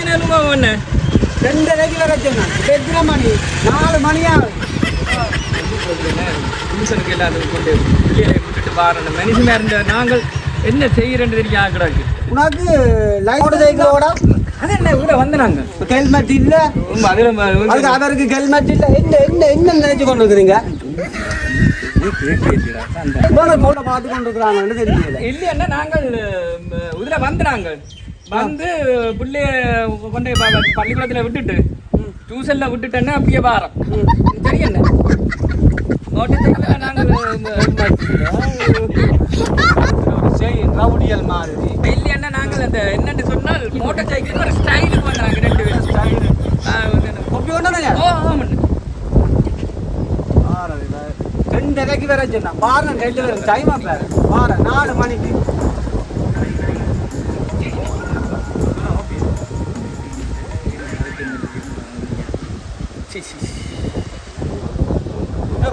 பிரச்சனை ஒண்ணு 2:30 வரை சொன்னேன். எத்தனை மணி? 4 மணியா? புருஷனுக்கு எல்லாத்தையும் கொண்டு பிள்ளைகளை விட்டுட்டு வாரணும். மனுஷனா இருந்த நாங்கள் என்ன செய்யறேன்னு தெரியும் கிடக்கு. உனக்கு லைட் சைக்கிளோட அது என்ன கூட வந்தாங்க. ஹெல்மெட் இல்ல, அதுக்கு அவருக்கு ஹெல்மெட் இல்ல. என்ன நினைச்சு கொண்டு இருக்கிறீங்க? பார்த்து கொண்டு இருக்கிறாங்கன்னு தெரியல. இல்லையா நாங்கள் இதுல வந்தாங்க. வந்து பிள்ளைய கொண்டு பள்ளிக்கூடத்துல விட்டுட்டு டியூஷன்ல விட்டுட்டேன்னா அப்படியே வாரம். சரி என்ன நாங்கள் ரவுடியல் மாதிரி இல்லையா நாங்கள் அந்த என்னன்னு சொன்னால் மோட்டார் சைக்கிள் ஒரு ஸ்டைலுக்கு வந்தாங்க 2 பேரும். ஸ்டைலு ரெண்டரைக்கு வேற சொன்னா பாருங்க. 2 பேரும் டைமா பாரு. பாரு 4 மணிக்கு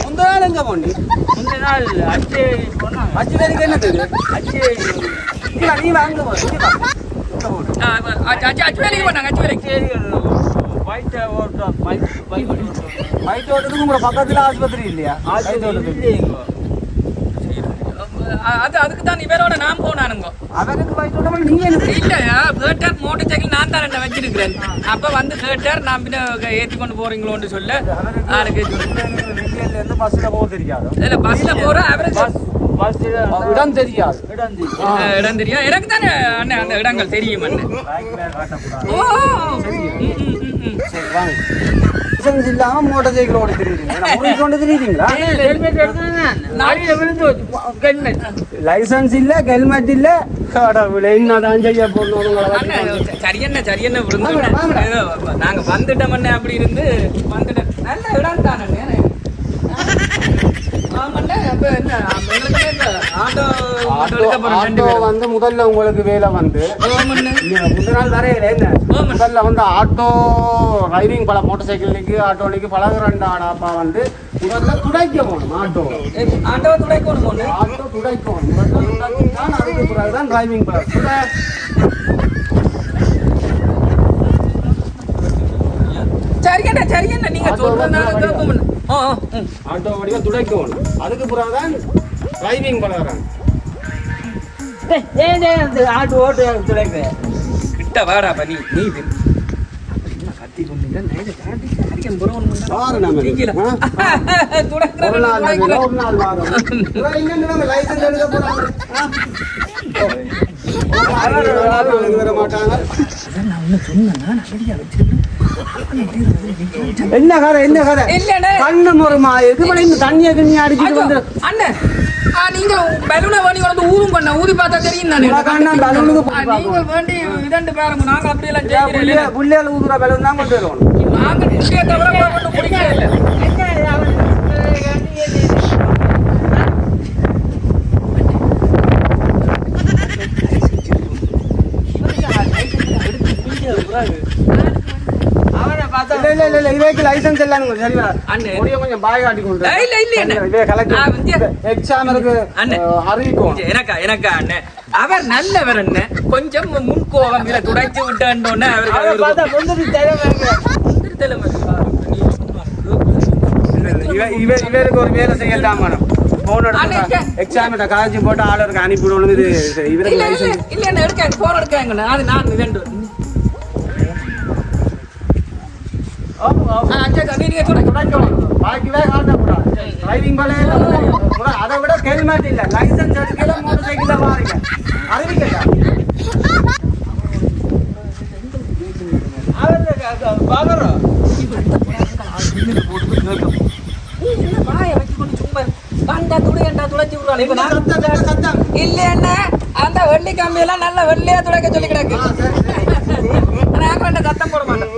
முந்த நாள் எங்க போனி? முந்த நாள் அச்சு போனோம். அச்சு வேலைக்கு என்ன தெரியுது? அச்சு நீ வாங்க அச்சு வேலைக்கு போனாங்க. அச்சு வேலைக்கு பைக் ஓட்டுறதுக்கு உங்களோட பக்கத்துல ஆஸ்பத்திரி இல்லையா? அதுக்கு தான் இவரோட நான் போனானுங்க. அவருக்கு பைக் ஓட்ட நீங்க இல்லையா கேட்டார். மோட்டர் சைக்கிள் நான் தான் 2 வச்சிருக்கிறேன். அப்ப வந்து கேட்டார் நான் பின்ன ஏற்றி கொண்டு போறீங்களோன்னு சொல்ல ஆளுக்கு இருந்து பஸ்ல போக தெரியாது. இல்ல பஸ்ல போற அவருக்கு இடம் தெரியாது. இடம் தெரியும் எனக்கு தானே அண்ணன். அந்த இடங்கள் தெரியும் அண்ணன். இல்லாம மோட்டார் சைக்கிள் ஓடி தெரியுறீங்களா? லைசன்ஸ் இல்ல, ஹெல்மெட் இல்ல. என்னதான் செய்ய போறோம்? சரியென்ன விழுந்து நாங்க வந்துட்டோம் அப்படி இருந்து வந்துட்டேன். நல்ல இடம் தானே. வந்து முதல்ல உங்களுக்கு வேலை வந்து முதல் நாள் வரையில முதல்ல வந்து ஆட்டோ டிரைவிங் பல மோட்டார் சைக்கிளுக்கு ஆட்டோனுக்கு பழகுறாண்டாப்பா வந்து முதல்ல துடைக்க போகணும். ஆட்டோ துடைக்கணும். அதுக்கு பிறகுதான் டிரைவிங் சரியண்ணா நீங்க சொல்றதுனால ஆட்டோ வடிவா துடைக்கணும். அதுக்கு பிறகுதான் டிரைவிங் பழகுறாங்க. ஆட்டோ ஓட்டு துடைக்க கிட்ட வாடா பண்ணி நீ கத்தி கொண்டு என்ன கதை கண்ணு முறைமா இது பண்ணி இந்த தண்ணியை கிண்ணி அடிச்சுட்டு வந்து அண்ணன் நீங்க பலூனை வேண்டி வந்து ஊதும் பண்ண ஊதி பார்த்தா தெரியும் தானே. நீங்க வேண்டி இதண்டு பாருங்க. நாங்க அப்படியெல்லாம் செய்யறோம். புள்ளையால ஊதுற பலூன் தான் கொண்டு வருவோம். நாங்க புள்ளைய தவிர கொண்டு குடிக்கவே இல்லை. லைசன்ஸ் எல்லாம் கொஞ்சம் பாய் காட்டி கொண்டு அறிவிக்கும். எனக்கா அண்ணன் அவர் நல்லவர் அண்ணன். கொஞ்சம் முன்கோவம் துடைச்சு விட்டோன்னு இவருக்கு ஒரு வேலை செய்யலாம். எக்ஸாம் காலேஜ் போட்டு ஆளுக்கு அனுப்பிவிடணும். இது இவருக்கு இல்ல எடுக்க போன் எடுக்காங்க. அது நான் வேண்டும் அதை விட ஹெல்மெட் இல்ல, லைசன்ஸ் எடுக்கல, மோட்டார் சைக்கிள் பாருங்க அறிவிக்கல. இல்ல என்ன அந்த வெள்ளி கம்பியெல்லாம் நல்ல வெள்ளையா துடைக்க சொல்லி கிடக்கு. சத்தம் போட மாட்டேன்.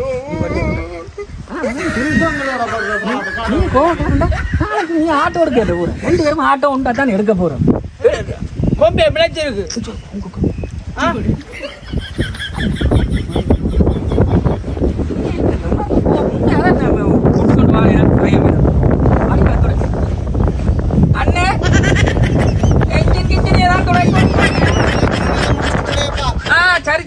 நீ ஆட்டோ எடுக்க 2 பேரும் ஆட்டோ உண்டா தான் எடுக்க போறோம். கொம்பே விளைச்சிருக்கு. அண்ணே என்ஜின் கிச்சன் ஏதாவது துடைக்கும். சரி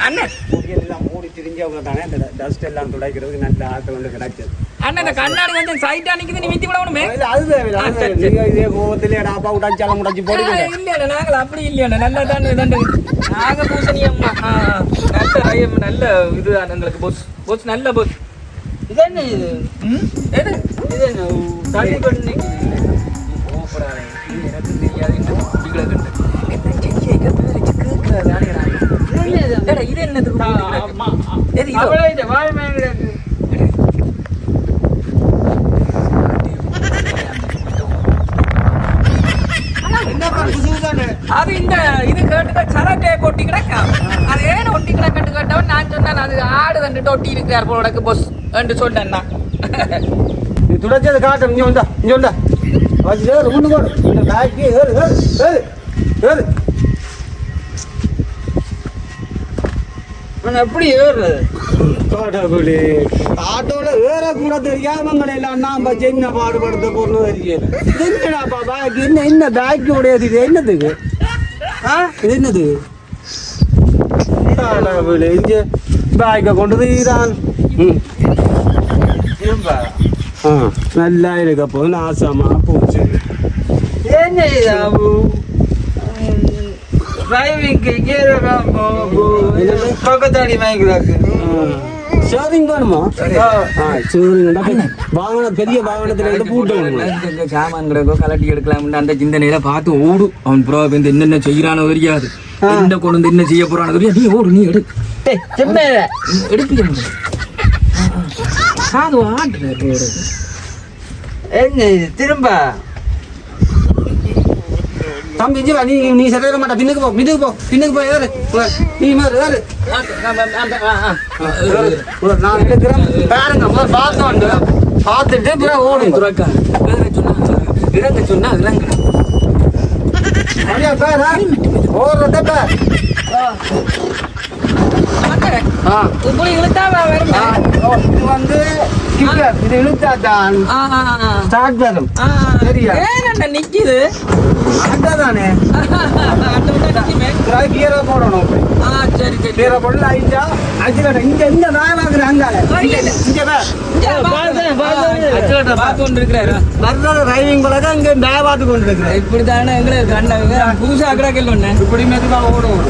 அண்ணன் எல்லாம் மூடி திரிஞ்சவங்க தானே இந்த டஸ்ட் எல்லாம் துடைக்கிறதுக்கு நல்ல ஆட்டோ வந்து கிடைச்சது. அண்ணன் இந்த கண்ணாடி கொஞ்சம் சைட்டா நிக்குது, நீ வித்தி விடணுமே. இதே கோவத்திலே டாப்பா உடைச்சாலும் உடைச்சு போடுங்க. இல்லையா நாங்கள் அப்படி இல்லையா, நல்லா தான் இதாண்டு நாக பூசணி அம்மா. நல்ல நல்ல இது எங்களுக்கு போஸ் போஸ் நல்ல போஸ். இது என்ன இது? எது இது என்ன தள்ளி கொண்டு நிக்குது? கோபப்படாதே, எனக்கு தெரியாது. என்ன குட்டிகளை கண்டு என்ன செடியை கேட்கறாரு. இது என்னதுக்கு எது இதோ அவளே இந்த வாய் மேங்கடக்கு. அது இந்த இது கேட்டு சரட்டை ஒட்டி கிடக்கா. அது ஏன் ஒட்டி கிடக்கட்டு கேட்டவன் நான் சொன்னேன் அது ஆடு வந்துட்டு ஒட்டி இருக்கிறார் போல உனக்கு பொஸ் என்று சொன்னேன்னா. நீ துடைச்சது காட்டும். இங்க வந்தா இங்க வந்தா வச்சு ஏறு முன்னு போடு. இந்த பேக்கி ஏறு ஏறு ஏறு ஏறு. நான் எப்படி ஏறுறது? கடவுளே, ஆட்டோல ஏற கூட தெரியாமங்களே எல்லாம் நாம என்ன பாடுபடுத்த பொண்ணு தெரியல. என்னடாப்பா பேக்? என்ன என்ன பேக் உடையது? இது என்னதுக்கு? இது என்னது? கடவுளே, இங்க பேக்கை கொண்டு தான் திரும்ப நல்லா இருக்கப்போ நாசமா போச்சு. என்ன இது? டிரைவிங்க்கு கீழே பக்கத்தாடி வாங்கிக்கிறாக்கு. ஷேரிங் வேணுமா? ஷேரிங் வாகன பெரிய வாகனத்துல இருந்து பூட்டு சாமான் கிடக்கோ கலட்டி எடுக்கலாம்னு அந்த சிந்தனையில பார்த்து ஓடு. அவன் ப்ரோ வந்து என்னென்ன செய்யறானோ தெரியாது, என்ன கொண்டு வந்து என்ன செய்ய போறானோ தெரியாது. நீ ஓடு, நீ எடு எடுப்பீங்க. காது ஆட்டு என்ன இது? திரும்ப தம்பி ஜீவா, நீ சரி மாட்டா. பின்னுக்கு போ, பின்னுக்கு போ, பின்னுக்கு போய் ஏறு. நீ மாதிரி ஏறு. நான் எடுக்கிறேன் பாருங்க. பார்த்து பார்த்துட்டு பிறகு ஓடும். துறக்கா இறங்க சொன்னா இறங்க. ஓடுறத பேர் இப்படி இழுத்தாவா வரும். இது வந்து இது இழுத்தாதான் ஸ்டார்ட் வரும். சரியா? ஏன் நிக்குது அதானே கீரை போடணும். சரி சரி கீரை போடல ஆயிட்டா அச்சுக்கட்ட. இங்க இங்க நான் வாங்குறேன். அங்கால இங்க பார்த்து கொண்டு இருக்கிறாரு. வர்றது டிரைவிங் போலதான் இங்க நான் பார்த்து கொண்டு இருக்கிறேன். இப்படித்தானே எங்களுக்கு கண்ட புதுசா கிடக்கல ஒண்ணு. இப்படி மெதுவா ஓடும்.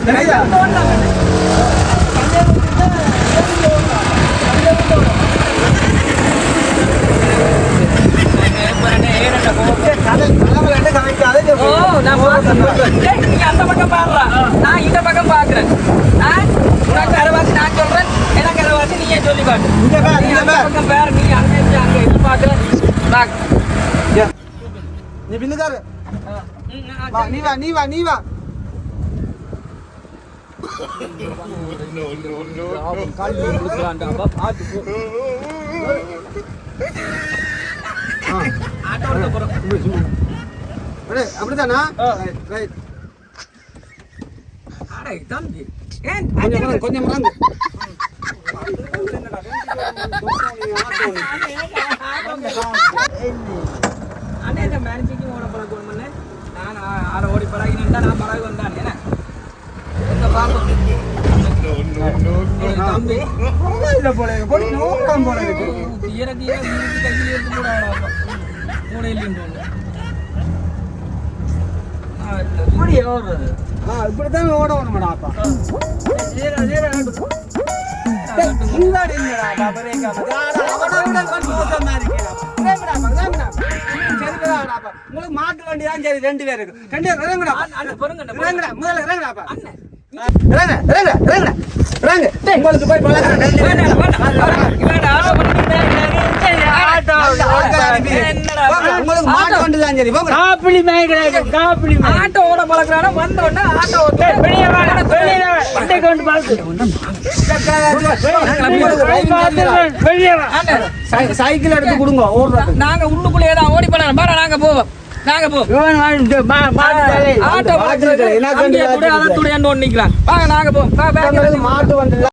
சரியா? அந்த பக்கம் பாடுறா, நான் இந்த பக்கம் பாக்குறேன். உனக்கு அரைவாசி நான் சொல்றேன், எனக்கு அரைவாசி நீயே சொல்லி பாட்டு. பக்கம் பேர் நீ அங்க அங்க இது பாக்குறேன். நீ பின்னுக்காரு. நீ வா நீ வா நீ வா. அப்படித்தானா? தம்பி கொஞ்சம் மறந்து அண்ணே மேனேஜிங் ஓட பழக்கம் பண்ணேன். நான் ஆட ஓடி பழகினா நான் பழகி வந்தான். என்ன தம்பி போல இருக்கு. தீர தீர கையில் எடுத்து கூட மூட இல்லைன்னு இப்படி ஓடுறது. இப்படித்தான் ஓட வேணுமாடா அப்பா. உங்களுக்கு மாட்டு வண்டி தான் சரி. 2 பேருக்கு 2 பேர் இறங்குடா. இறங்குடா முதல்ல இறங்குடாப்பா. உங்களுக்கு போய் உங்களுக்கு மாட்டு வண்டி தான் சரி. காப்பிளி மேய்க்கிறாங்க. காப்பிளி ஆட்டோ ஓட பழக்கிறானா வந்த உடனே ஆட்டோ சைக்கிள் எடுத்து கொடுங்க. நாங்க உள்ளுக்குள்ளே தான் ஓடி போலாம். பாரு நாங்க போவோம். நாங்க போ ஆட்டோ கூட அதை துடையாண்டு ஒன்று நிற்கிறான். வாங்க நாங்க போ. மாட்டு வண்டி